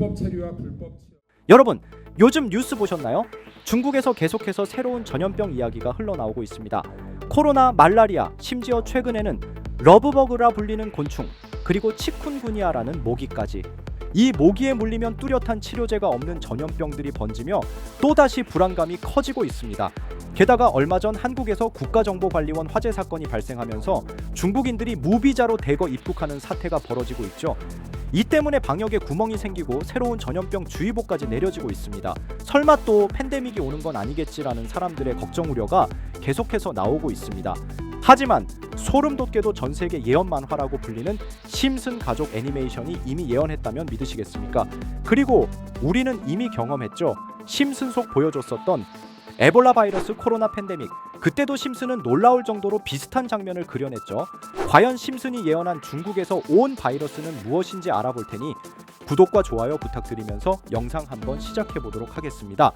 불법 체류와 불법 여러분, 요즘 뉴스 보셨나요? 중국에서 계속해서 새로운 전염병 이야기가 흘러나오고 있습니다. 코로나, 말라리아, 심지어 최근에는 러브버그라 불리는 곤충, 그리고 치쿤구니아라는 모기까지. 이 모기에 물리면 뚜렷한 치료제가 없는 전염병들이 번지며 또다시 불안감이 커지고 있습니다. 게다가 얼마 전 한국에서 국가정보관리원 화재 사건이 발생하면서 중국인들이 무비자로 대거 입국하는 사태가 벌어지고 있죠. 이 때문에 방역에 구멍이 생기고 새로운 전염병 주의보까지 내려지고 있습니다. 설마 또 팬데믹이 오는 건 아니겠지라는 사람들의 걱정 우려가 계속해서 나오고 있습니다. 하지만 소름 돋게도 전 세계 예언 만화라고 불리는 심슨 가족 애니메이션이 이미 예언했다면 믿으시겠습니까? 그리고 우리는 이미 경험했죠. 심슨 속 보여줬었던 에볼라 바이러스 코로나 팬데믹. 그때도 심슨은 놀라울 정도로 비슷한 장면을 그려냈죠. 과연 심슨이 예언한 중국에서 온 바이러스는 무엇인지 알아볼 테니 구독과 좋아요 부탁드리면서 영상 한번 시작해 보도록 하겠습니다.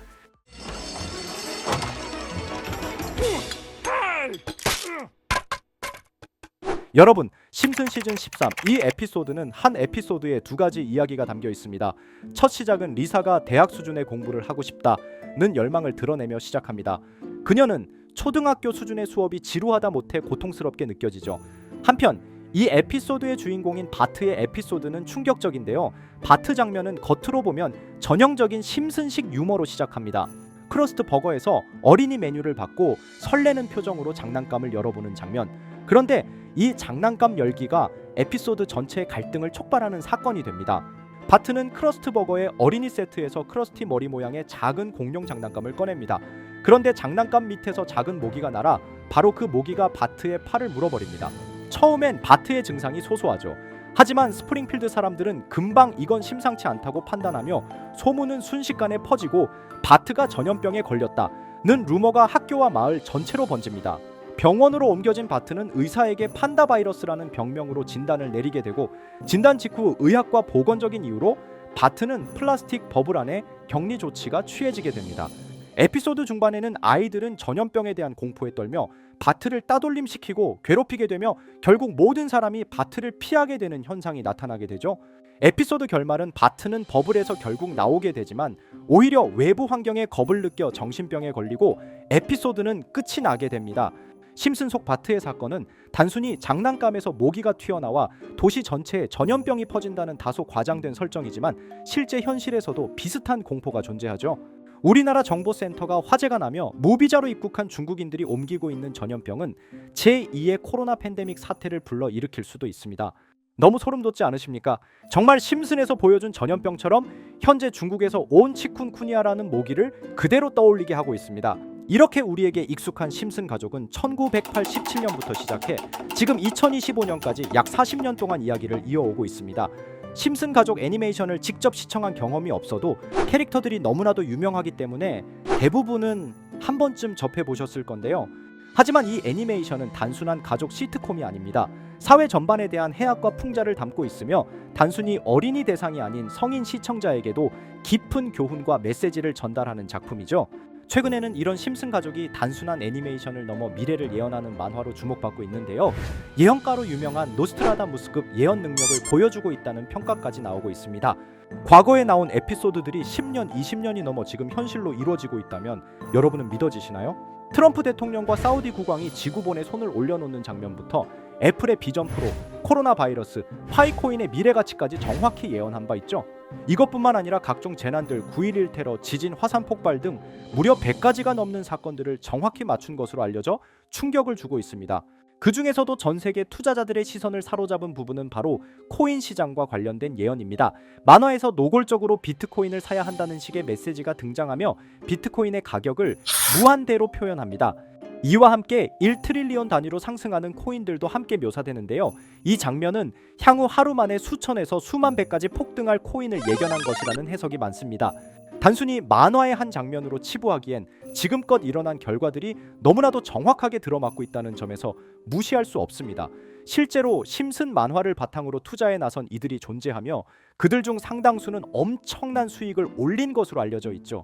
여러분, 심슨 시즌 13 이 에피소드는 한 에피소드에 두 가지 이야기가 담겨 있습니다. 첫 시작은 리사가 대학 수준의 공부를 하고 싶다는 열망을 드러내며 시작합니다. 그녀는 초등학교 수준의 수업이 지루하다 못해 고통스럽게 느껴지죠. 한편 이 에피소드의 주인공인 바트의 에피소드는 충격적인데요. 바트 장면은 겉으로 보면 전형적인 심슨식 유머로 시작합니다. 크러스트 버거에서 어린이 메뉴를 받고 설레는 표정으로 장난감을 열어보는 장면. 그런데 이 장난감 열기가 에피소드 전체의 갈등을 촉발하는 사건이 됩니다. 바트는 크러스트 버거의 어린이 세트에서 크러스티 머리 모양의 작은 공룡 장난감을 꺼냅니다. 그런데 장난감 밑에서 작은 모기가 날아 바로 그 모기가 바트의 팔을 물어버립니다. 처음엔 바트의 증상이 소소하죠. 하지만 스프링필드 사람들은 금방 이건 심상치 않다고 판단하며 소문은 순식간에 퍼지고 바트가 전염병에 걸렸다는 루머가 학교와 마을 전체로 번집니다. 병원으로 옮겨진 바트는 의사에게 판다 바이러스라는 병명으로 진단을 내리게 되고 진단 직후 의학과 보건적인 이유로 바트는 플라스틱 버블 안에 격리 조치가 취해지게 됩니다. 에피소드 중반에는 아이들은 전염병에 대한 공포에 떨며 바트를 따돌림시키고 괴롭히게 되며 결국 모든 사람이 바트를 피하게 되는 현상이 나타나게 되죠. 에피소드 결말은 바트는 버블에서 결국 나오게 되지만 오히려 외부 환경에 겁을 느껴 정신병에 걸리고 에피소드는 끝이 나게 됩니다. 심슨 속 바트의 사건은 단순히 장난감에서 모기가 튀어나와 도시 전체에 전염병이 퍼진다는 다소 과장된 설정이지만 실제 현실에서도 비슷한 공포가 존재하죠. 우리나라 정보센터가 화재가 나며 무비자로 입국한 중국인들이 옮기고 있는 전염병은 제2의 코로나 팬데믹 사태를 불러일으킬 수도 있습니다. 너무 소름 돋지 않으십니까? 정말 심슨에서 보여준 전염병처럼 현재 중국에서 온 치쿤쿠니아라는 모기를 그대로 떠올리게 하고 있습니다. 이렇게 우리에게 익숙한 심슨 가족은 1987년부터 시작해 지금 2025년까지 약 40년 동안 이야기를 이어오고 있습니다. 심슨 가족 애니메이션을 직접 시청한 경험이 없어도 캐릭터들이 너무나도 유명하기 때문에 대부분은 한 번쯤 접해보셨을 건데요. 하지만 이 애니메이션은 단순한 가족 시트콤이 아닙니다. 사회 전반에 대한 해악과 풍자를 담고 있으며 단순히 어린이 대상이 아닌 성인 시청자에게도 깊은 교훈과 메시지를 전달하는 작품이죠. 최근에는 이런 심슨 가족이 단순한 애니메이션을 넘어 미래를 예언하는 만화로 주목받고 있는데요. 예언가로 유명한 노스트라다무스급 예언 능력을 보여주고 있다는 평가까지 나오고 있습니다. 과거에 나온 에피소드들이 10년, 20년이 넘어 지금 현실로 이루어지고 있다면 여러분은 믿어지시나요? 트럼프 대통령과 사우디 국왕이 지구본에 손을 올려놓는 장면부터 애플의 비전 프로, 코로나 바이러스, 파이코인의 미래 가치까지 정확히 예언한 바 있죠. 이것뿐만 아니라 각종 재난들, 9.11 테러, 지진, 화산 폭발 등 무려 100가지가 넘는 사건들을 정확히 맞춘 것으로 알려져 충격을 주고 있습니다. 그 중에서도 전 세계 투자자들의 시선을 사로잡은 부분은 바로 코인 시장과 관련된 예언입니다. 만화에서 노골적으로 비트코인을 사야 한다는 식의 메시지가 등장하며 비트코인의 가격을 무한대로 표현합니다. 이와 함께 1트릴리언 단위로 상승하는 코인들도 함께 묘사되는데요. 이 장면은 향후 하루 만에 수천에서 수만 배까지 폭등할 코인을 예견한 것이라는 해석이 많습니다. 단순히 만화의 한 장면으로 치부하기엔 지금껏 일어난 결과들이 너무나도 정확하게 들어맞고 있다는 점에서 무시할 수 없습니다. 실제로 심슨 만화를 바탕으로 투자에 나선 이들이 존재하며 그들 중 상당수는 엄청난 수익을 올린 것으로 알려져 있죠.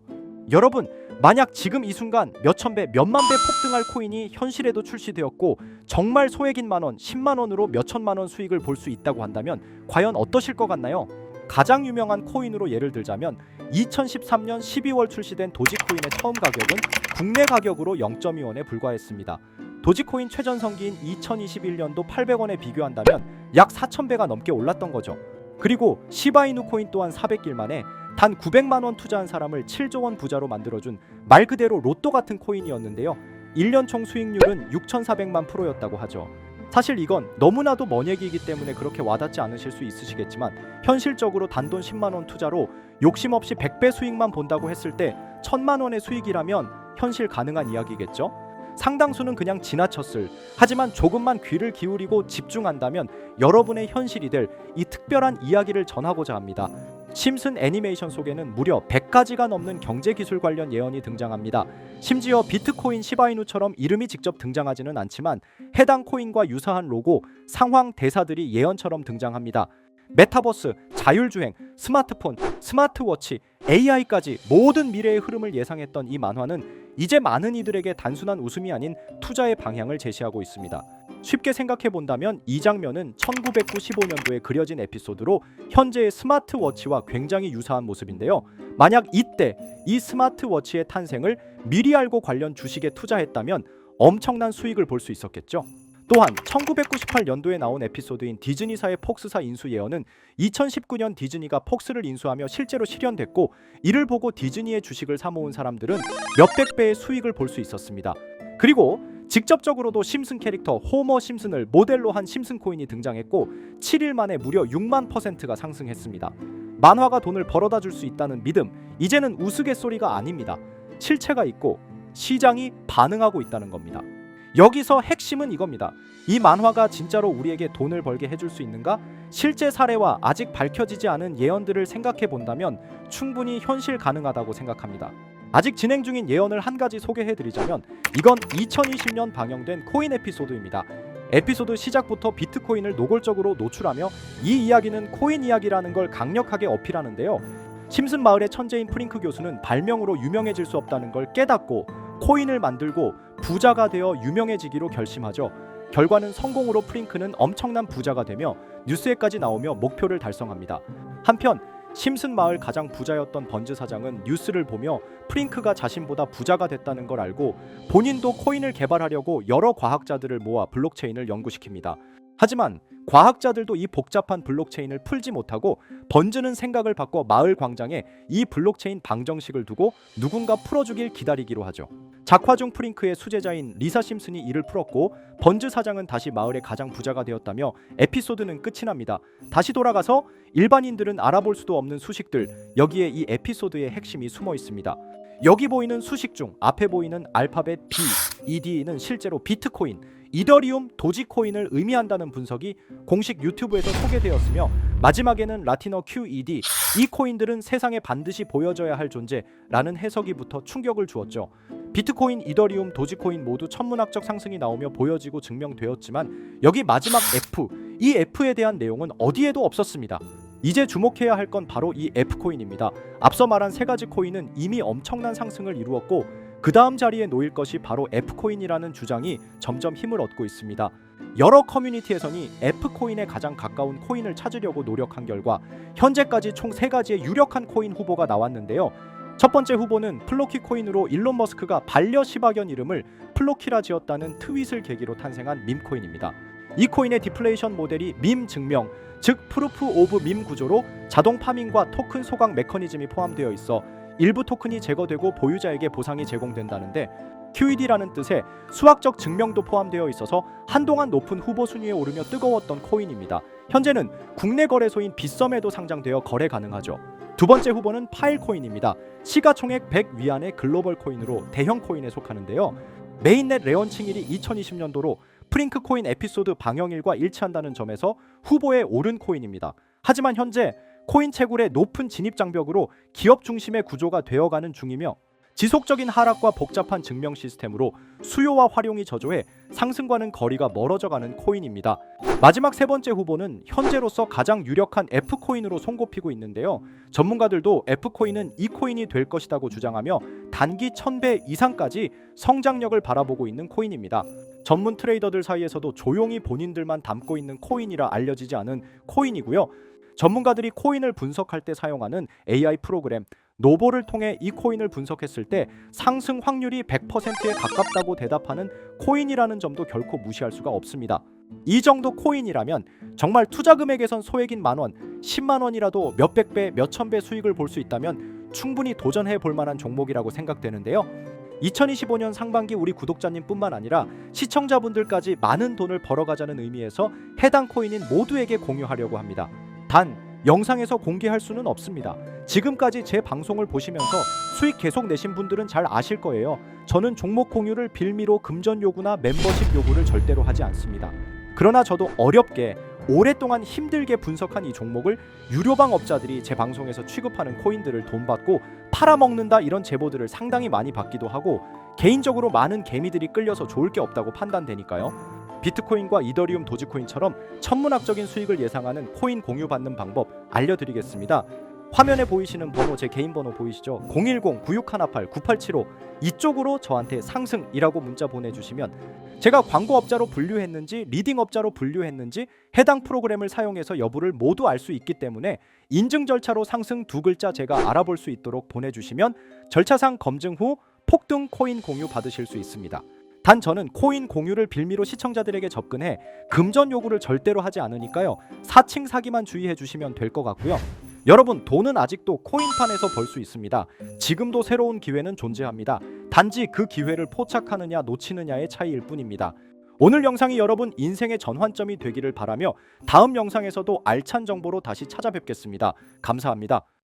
여러분, 만약 지금 이 순간 몇천 배, 몇만 배 폭등할 코인이 현실에도 출시되었고 정말 소액인 만원, 10만 원으로 몇천만 원 수익을 볼 수 있다고 한다면 과연 어떠실 것 같나요? 가장 유명한 코인으로 예를 들자면 2013년 12월 출시된 도지코인의 처음 가격은 국내 가격으로 0.2원에 불과했습니다. 도지코인 최전성기인 2021년도 800원에 비교한다면 약 4,000배가 넘게 올랐던 거죠. 그리고 시바이누 코인 또한 400일 만에 단 900만 원 투자한 사람을 7조 원 부자로 만들어준 말 그대로 로또 같은 코인이었는데요. 1년 총 수익률은 6,400만 %였다고 하죠. 사실 이건 너무나도 먼 얘기이기 때문에 그렇게 와닿지 않으실 수 있으시겠지만 현실적으로 단돈 10만 원 투자로 욕심 없이 100배 수익만 본다고 했을 때 1,000만 원의 수익이라면 현실 가능한 이야기겠죠? 상당수는 그냥 지나쳤을, 하지만 조금만 귀를 기울이고 집중한다면 여러분의 현실이 될 이 특별한 이야기를 전하고자 합니다. 심슨 애니메이션 속에는 무려 100가지가 넘는 경제기술 관련 예언이 등장합니다. 심지어 비트코인 시바이누처럼 이름이 직접 등장하지는 않지만 해당 코인과 유사한 로고, 상황, 대사들이 예언처럼 등장합니다. 메타버스, 자율주행, 스마트폰, 스마트워치, AI까지 모든 미래의 흐름을 예상했던 이 만화는 이제 많은 이들에게 단순한 웃음이 아닌 투자의 방향을 제시하고 있습니다. 쉽게 생각해 본다면 이 장면은 1995년도에 그려진 에피소드로 현재의 스마트워치와 굉장히 유사한 모습인데요. 만약 이때 이 스마트워치의 탄생을 미리 알고 관련 주식에 투자했다면 엄청난 수익을 볼 수 있었겠죠. 또한 1998년도에 나온 에피소드인 디즈니사의 폭스사 인수 예언은 2019년 디즈니가 폭스를 인수하며 실제로 실현됐고, 이를 보고 디즈니의 주식을 사모은 사람들은 몇백 배의 수익을 볼 수 있었습니다. 그리고 직접적으로도 심슨 캐릭터 호머 심슨을 모델로 한 심슨 코인이 등장했고 7일 만에 무려 6만 %가 상승했습니다. 만화가 돈을 벌어다 줄 수 있다는 믿음, 이제는 우스갯소리가 아닙니다. 실체가 있고 시장이 반응하고 있다는 겁니다. 여기서 핵심은 이겁니다. 이 만화가 진짜로 우리에게 돈을 벌게 해줄 수 있는가? 실제 사례와 아직 밝혀지지 않은 예언들을 생각해 본다면 충분히 현실 가능하다고 생각합니다. 아직 진행 중인 예언을 한 가지 소개해드리자면 이건 2020년 방영된 코인 에피소드입니다. 에피소드 시작부터 비트코인을 노골적으로 노출하며 이 이야기는 코인 이야기라는 걸 강력하게 어필하는데요. 심슨 마을의 천재인 프링크 교수는 발명으로 유명해질 수 없다는 걸 깨닫고 코인을 만들고 부자가 되어 유명해지기로 결심하죠. 결과는 성공으로 프링크는 엄청난 부자가 되며 뉴스에까지 나오며 목표를 달성합니다. 한편 심슨 마을 가장 부자였던 번즈 사장은 뉴스를 보며 프링크가 자신보다 부자가 됐다는 걸 알고 본인도 코인을 개발하려고 여러 과학자들을 모아 블록체인을 연구시킵니다. 하지만 과학자들도 이 복잡한 블록체인을 풀지 못하고 번즈는 생각을 바꿔 마을 광장에 이 블록체인 방정식을 두고 누군가 풀어주길 기다리기로 하죠. 작화 중 프링크의 수제자인 리사 심슨이 이를 풀었고 번즈 사장은 다시 마을의 가장 부자가 되었다며 에피소드는 끝이 납니다. 다시 돌아가서 일반인들은 알아볼 수도 없는 수식들, 여기에 이 에피소드의 핵심이 숨어 있습니다. 여기 보이는 수식 중 앞에 보이는 알파벳 B, ED는 실제로 비트코인, 이더리움, 도지코인을 의미한다는 분석이 공식 유튜브에서 소개되었으며 마지막에는 라틴어 QED, 이 코인들은 세상에 반드시 보여져야 할 존재라는 해석이부터 충격을 주었죠. 비트코인, 이더리움, 도지코인 모두 천문학적 상승이 나오며 보여지고 증명되었지만 여기 마지막 F, 이 F에 대한 내용은 어디에도 없었습니다. 이제 주목해야 할 건 바로 이 F코인입니다. 앞서 말한 세 가지 코인은 이미 엄청난 상승을 이루었고 그 다음 자리에 놓일 것이 바로 F코인이라는 주장이 점점 힘을 얻고 있습니다. 여러 커뮤니티에서는 F코인에 가장 가까운 코인을 찾으려고 노력한 결과 현재까지 총 3가지의 유력한 코인 후보가 나왔는데요. 첫 번째 후보는 플로키 코인으로 일론 머스크가 반려 시바견 이름을 플로키라 지었다는 트윗을 계기로 탄생한 밈코인입니다. 이 코인의 디플레이션 모델이 밈 증명, 즉 프루프 오브 밈 구조로 자동 파밍과 토큰 소각 메커니즘이 포함되어 있어 일부 토큰이 제거되고 보유자에게 보상이 제공된다는데 QED라는 뜻의 수학적 증명도 포함되어 있어서 한동안 높은 후보 순위에 오르며 뜨거웠던 코인입니다. 현재는 국내 거래소인 빗썸에도 상장되어 거래 가능하죠. 두 번째 후보는 파일코인입니다. 시가총액 100 위안의 글로벌 코인으로 대형 코인에 속하는데요. 메인넷 레언칭일이 2020년도로 프링크 코인 에피소드 방영일과 일치한다는 점에서 후보에 오른 코인입니다. 하지만 현재 코인 채굴의 높은 진입 장벽으로 기업 중심의 구조가 되어가는 중이며 지속적인 하락과 복잡한 증명 시스템으로 수요와 활용이 저조해 상승과는 거리가 멀어져가는 코인입니다. 마지막 세 번째 후보는 현재로서 가장 유력한 F코인으로 손꼽히고 있는데요. 전문가들도 F코인은 이 코인이 될 것이라고 주장하며 단기 1000배 이상까지 성장력을 바라보고 있는 코인입니다. 전문 트레이더들 사이에서도 조용히 본인들만 담고 있는 코인이라 알려지지 않은 코인이고요. 전문가들이 코인을 분석할 때 사용하는 AI 프로그램 노보를 통해 이 코인을 분석했을 때 상승 확률이 100%에 가깝다고 대답하는 코인이라는 점도 결코 무시할 수가 없습니다. 이 정도 코인이라면 정말 투자 금액에선 소액인 만원, 10만 원이라도 몇백 배, 몇천 배 수익을 볼 수 있다면 충분히 도전해 볼 만한 종목이라고 생각되는데요. 2025년 상반기 우리 구독자님뿐만 아니라 시청자분들까지 많은 돈을 벌어가자는 의미에서 해당 코인인 모두에게 공유하려고 합니다. 단 영상에서 공개할 수는 없습니다. 지금까지 제 방송을 보시면서 수익 계속 내신 분들은 잘 아실 거예요. 저는 종목 공유를 빌미로 금전 요구나 멤버십 요구를 절대로 하지 않습니다. 그러나 저도 어렵게 오랫동안 힘들게 분석한 이 종목을 유료방 업자들이 제 방송에서 취급하는 코인들을 돈 받고 팔아먹는다 이런 제보들을 상당히 많이 받기도 하고 개인적으로 많은 개미들이 끌려서 좋을 게 없다고 판단되니까요. 비트코인과 이더리움 도지코인처럼 천문학적인 수익을 예상하는 코인 공유 받는 방법 알려드리겠습니다. 화면에 보이시는 번호, 제 개인 번호 보이시죠? 010-9618-9875 이쪽으로 저한테 상승이라고 문자 보내주시면 제가 광고업자로 분류했는지 리딩업자로 분류했는지 해당 프로그램을 사용해서 여부를 모두 알 수 있기 때문에 인증 절차로 상승 두 글자 제가 알아볼 수 있도록 보내주시면 절차상 검증 후 폭등 코인 공유 받으실 수 있습니다. 단 저는 코인 공유를 빌미로 시청자들에게 접근해 금전 요구를 절대로 하지 않으니까요. 사칭 사기만 주의해 주시면 될 것 같고요. 여러분, 돈은 아직도 코인판에서 벌 수 있습니다. 지금도 새로운 기회는 존재합니다. 단지 그 기회를 포착하느냐 놓치느냐의 차이일 뿐입니다. 오늘 영상이 여러분 인생의 전환점이 되기를 바라며 다음 영상에서도 알찬 정보로 다시 찾아뵙겠습니다. 감사합니다.